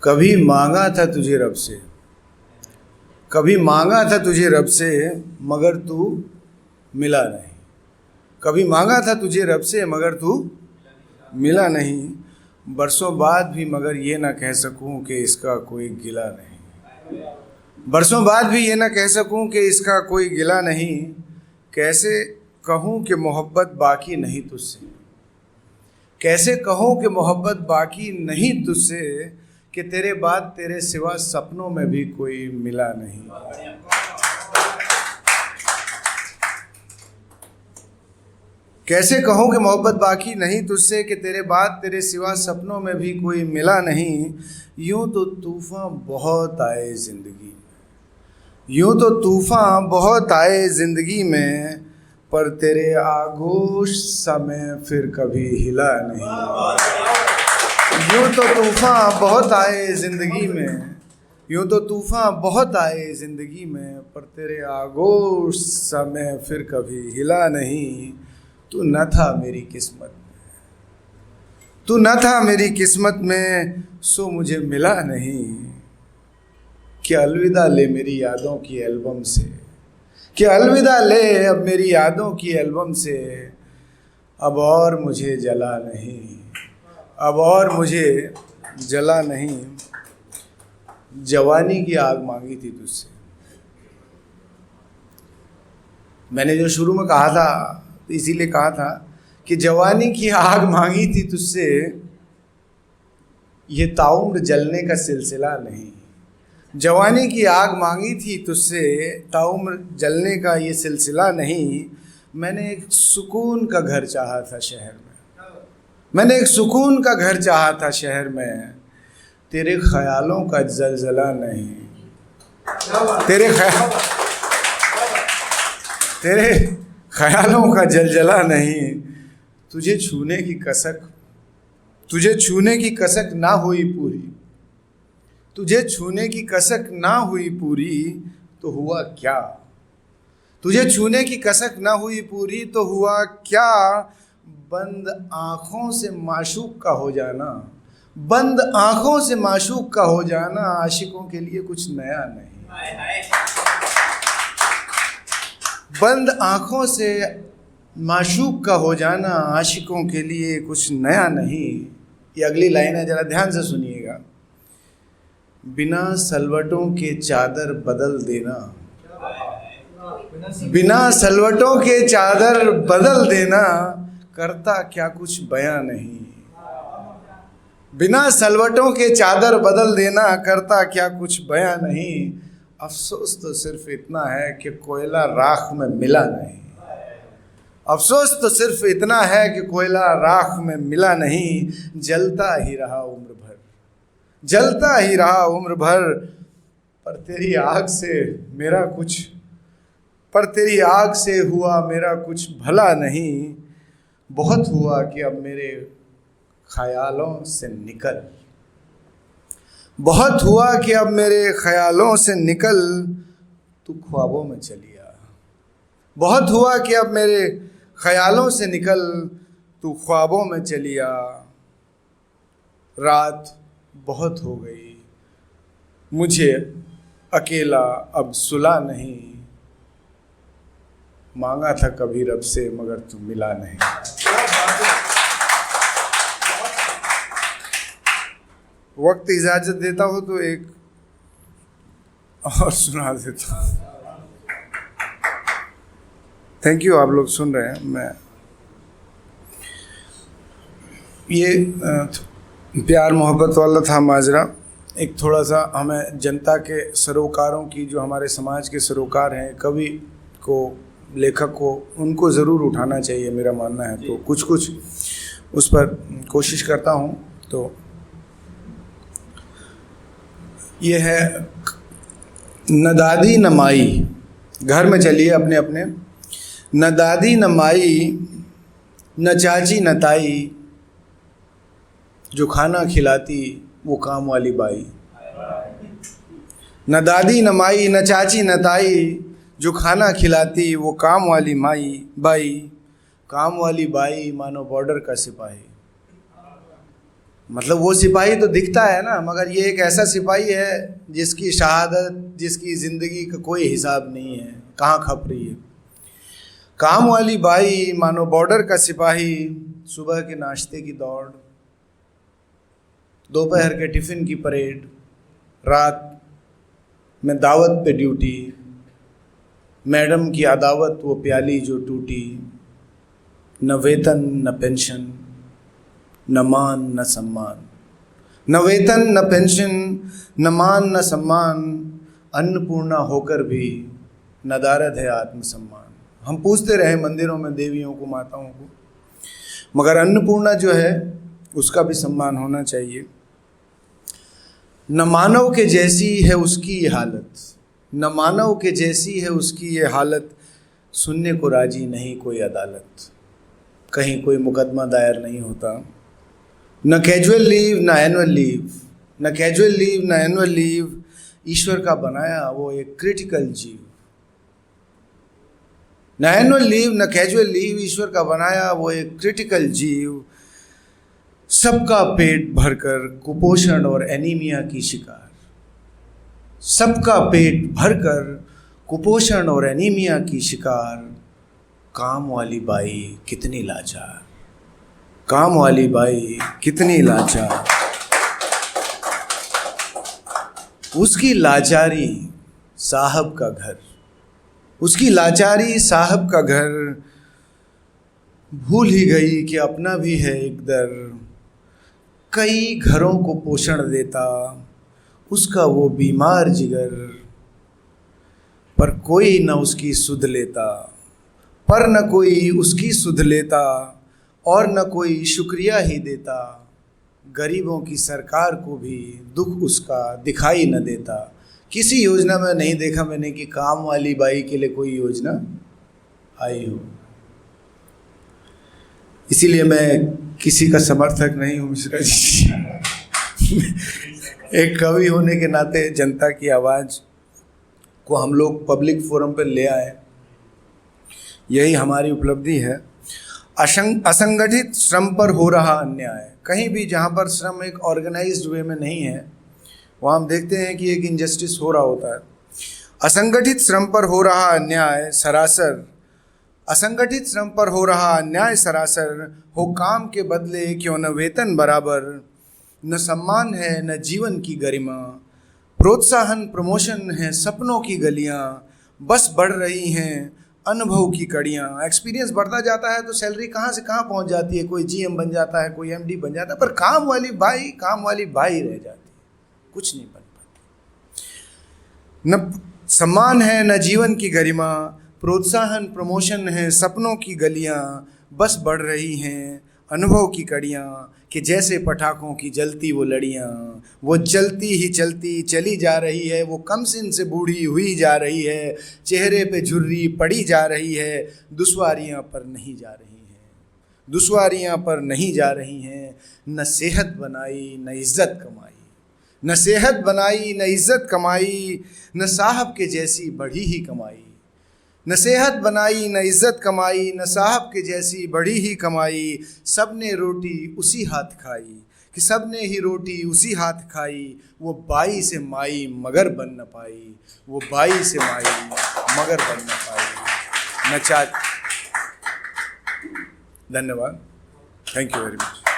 कभी मांगा था तुझे रब से, कभी मांगा था तुझे रब से, मगर तू मिला नहीं। कभी मांगा था तुझे रब से मगर तू मिला नहीं। बरसों बाद भी मगर ये ना कह सकूं कि इसका कोई गिला नहीं। बरसों बाद भी ये ना कह सकूं कि इसका कोई गिला नहीं। कैसे कहूं कि मोहब्बत बाकी नहीं तुझसे, कैसे कहूं कि मोहब्बत बाकी नहीं तुझसे, कि तेरे बाद तेरे सिवा सपनों में भी कोई मिला नहीं। कैसे कहूं कि मोहब्बत बाकी नहीं तुझसे, कि तेरे बाद तेरे सिवा सपनों में भी कोई मिला नहीं। यूं तो तूफ़ान बहुत आए ज़िंदगी में, यूं तो तूफ़ान बहुत आए ज़िंदगी में, पर तेरे आगोश समय फिर कभी हिला नहीं। यूं तो तूफ़ान बहुत आए ज़िंदगी में, यूं तो तूफ़ान बहुत आए ज़िंदगी में, पर तेरे आगोश समय फिर कभी हिला नहीं। तू न था मेरी किस्मत में, तू न था मेरी किस्मत में, सो मुझे मिला नहीं। कि अलविदा ले मेरी यादों की एल्बम से, कि अलविदा ले अब मेरी यादों की एल्बम से, अब और मुझे जला नहीं, अब और मुझे जला नहीं। जवानी की आग मांगी थी तुझसे। मैंने जो शुरू में कहा था, तो इसीलिए कहा था कि जवानी की आग मांगी थी तुझसे, ये ताउम्र जलने का सिलसिला नहीं। जवानी की आग मांगी थी तुझसे, ताउम्र जलने का ये सिलसिला नहीं। मैंने एक सुकून का घर चाहा था शहर में, मैंने एक सुकून का घर चाहा था शहर में, तेरे ख्यालों का जलजला नहीं। तेरे ख्यालों का जलजला नहीं। तुझे छूने की कसक, तुझे छूने की कसक ना हुई पूरी, तुझे छूने की कसक ना हुई पूरी, तो हुआ क्या। तुझे छूने की कसक ना हुई पूरी, तो हुआ क्या। बंद आँखों से माशूक का हो जाना, बंद आँखों से माशूक का हो जाना, आशिकों के लिए कुछ नया नहीं। बंद आँखों से माशूक का हो जाना, आशिकों के लिए कुछ नया नहीं। ये अगली लाइन है, जरा ध्यान से सुनिएगा। बिना सलवटों के चादर बदल देना, बिना सलवटों के चादर बदल देना, करता क्या कुछ बयां नहीं। बिना सलवटों के चादर बदल देना, करता क्या कुछ बयां नहीं। अफसोस तो सिर्फ इतना है कि कोयला राख में मिला नहीं। अफसोस तो सिर्फ इतना है कि कोयला राख में मिला नहीं। जलता ही रहा उम्र भर, जलता ही रहा उम्र भर, पर तेरी आग से मेरा कुछ, पर तेरी आग से हुआ मेरा कुछ भला नहीं। बहुत हुआ कि अब मेरे ख्यालों से निकल, बहुत हुआ कि अब मेरे ख्यालों से निकल, तू ख्वाबों में चली आ। बहुत हुआ कि अब मेरे ख्यालों से निकल, तू ख्वाबों में चली आ। रात बहुत हो गई, मुझे अकेला अब सुला नहीं। मांगा था कभी रब से मगर तू मिला नहीं। वक्त इजाज़त देता हो तो एक और सुना देता हूँ। थैंक यू, आप लोग सुन रहे हैं। मैं ये प्यार मोहब्बत वाला था माजरा। एक थोड़ा सा हमें जनता के सरोकारों की, जो हमारे समाज के सरोकार हैं, कवि को, लेखक को, उनको ज़रूर उठाना चाहिए, मेरा मानना है। तो कुछ कुछ उस पर कोशिश करता हूँ। तो ये है, न दादी न माई, घर में चलिए अपने अपने। न दादी न माई, न चाची न ताई, जो खाना खिलाती वो काम वाली बाई। न दादी न माई, न चाची न ताई, जो खाना खिलाती वो काम वाली माई बाई। काम वाली बाई मानो बॉर्डर का सिपाही, मतलब वो सिपाही तो दिखता है ना, मगर ये एक ऐसा सिपाही है जिसकी शहादत, जिसकी ज़िंदगी का कोई हिसाब नहीं है, कहाँ खप रही है। काम वाली बाई मानो बॉर्डर का सिपाही, सुबह के नाश्ते की दौड़, दोपहर के टिफ़िन की परेड, रात में दावत पे ड्यूटी, मैडम की अदावत वो प्याली जो टूटी, न वेतन न पेंशन, न मान न सम्मान, न वेतन न पेंशन, न मान न सम्मान, अन्नपूर्णा होकर भी नदारद है आत्मसम्मान। हम पूछते रहे मंदिरों में देवियों को, माताओं को, मगर अन्नपूर्णा जो है उसका भी सम्मान होना चाहिए। न मानव के जैसी है उसकी ये हालत, न मानव के जैसी है उसकी ये हालत, सुनने को राजी नहीं कोई अदालत, कहीं कोई मुकदमा दायर नहीं होता। न कैजुअल लीव न एनुअल लीव, न कैजुअल लीव न एनुअल लीव, ईश्वर का बनाया वो एक क्रिटिकल जीव। न एनुअल लीव न कैजुअल लीव, ईश्वर का बनाया वो एक क्रिटिकल जीव, सबका पेट भरकर कुपोषण और एनीमिया की शिकार, सबका पेट भरकर कुपोषण और एनीमिया की शिकार, काम वाली बाई कितनी लाचार, काम वाली बाई कितनी लाचार, उसकी लाचारी साहब का घर, उसकी लाचारी साहब का घर, भूल ही गई कि अपना भी है एक दर, कई घरों को पोषण देता उसका वो बीमार जिगर, पर कोई न उसकी सुध लेता, पर न कोई उसकी सुध लेता, और न कोई शुक्रिया ही देता, गरीबों की सरकार को भी दुख उसका दिखाई न देता। किसी योजना में नहीं देखा मैंने कि काम वाली बाई के लिए कोई योजना आई हो। इसीलिए मैं किसी का समर्थक नहीं हूँ मिश्रा जी। एक कवि होने के नाते जनता की आवाज़ को हम लोग पब्लिक फोरम पर ले आए, यही हमारी उपलब्धि है। असंगठित श्रम पर हो रहा अन्याय, कहीं भी जहाँ पर श्रम एक ऑर्गेनाइज्ड वे में नहीं है वहाँ हम देखते हैं कि एक इनजस्टिस हो रहा होता है। असंगठित श्रम पर हो रहा अन्याय सरासर, असंगठित श्रम पर हो रहा अन्याय सरासर, हो काम के बदले क्यों न वेतन बराबर, न सम्मान है न जीवन की गरिमा, प्रोत्साहन प्रमोशन है सपनों की गलियाँ, बस बढ़ रही हैं अनुभव की कड़ियाँ। एक्सपीरियंस बढ़ता जाता है तो सैलरी कहाँ से कहाँ पहुँच जाती है, कोई जीएम बन जाता है, कोई एमडी बन जाता है, पर काम वाली बाई रह जाती है, कुछ नहीं बन पाती। न सम्मान है न जीवन की गरिमा, प्रोत्साहन प्रमोशन है सपनों की गलियाँ, बस बढ़ रही हैं अनुभव की कड़ियाँ, कि जैसे पटाखों की जलती वो लड़ियाँ, वो जलती ही चलती चली जा रही है, वो कमसिन से बूढ़ी हुई जा रही है, चेहरे पे झुर्री पड़ी जा रही है, दुश्वारियाँ पर नहीं जा रही हैं, दुश्वारियाँ पर नहीं जा रही हैं, न सेहत बनाई न इज़्ज़त कमाई, न सेहत बनाई न इज़्ज़त कमाई, न साहब के जैसी बढ़ी ही कमाई, न सेहत बनाई न इज़्ज़त कमाई, न साहब के जैसी बढ़ी ही कमाई, सब ने रोटी उसी हाथ खाई, कि सब ने ही रोटी उसी हाथ खाई, वो बाई से माई मगर बन न पाई, वो बाई से माई मगर बन न पाई। धन्यवाद, थैंक यू वेरी मच।